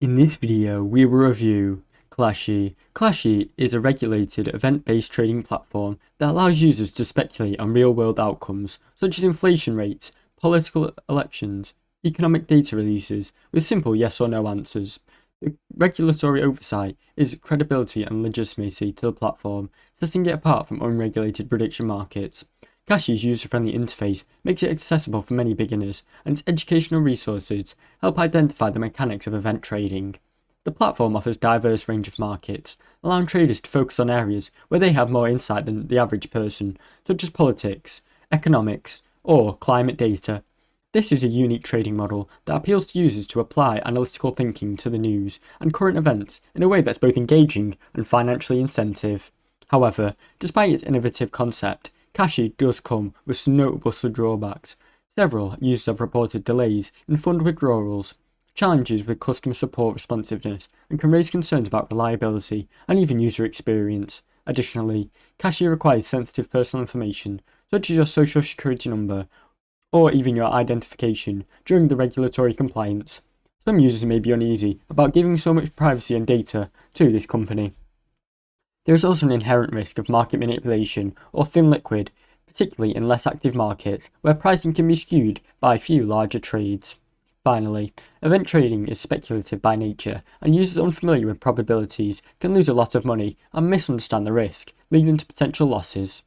In this video, we will review Kalshi. Kalshi is a regulated, event-based trading platform that allows users to speculate on real-world outcomes, such as inflation rates, political elections, economic data releases, with simple yes or no answers. The regulatory oversight is credibility and legitimacy to the platform, setting it apart from unregulated prediction markets. Kalshi's user-friendly interface makes it accessible for many beginners, and its educational resources help identify the mechanics of event trading. The platform offers a diverse range of markets, allowing traders to focus on areas where they have more insight than the average person, such as politics, economics, or climate data. This is a unique trading model that appeals to users to apply analytical thinking to the news and current events in a way that's both engaging and financially incentive. However, despite its innovative concept, Kalshi does come with some notable drawbacks. Several users have reported delays in fund withdrawals, challenges with customer support responsiveness, and can raise concerns about reliability and even user experience. Additionally, Kalshi requires sensitive personal information, such as your social security number or even your identification, during the regulatory compliance. Some users may be uneasy about giving so much privacy and data to this company. There is also an inherent risk of market manipulation or thin liquid, particularly in less active markets where pricing can be skewed by a few larger trades. Finally, event trading is speculative by nature, and users unfamiliar with probabilities can lose a lot of money and misunderstand the risk, leading to potential losses.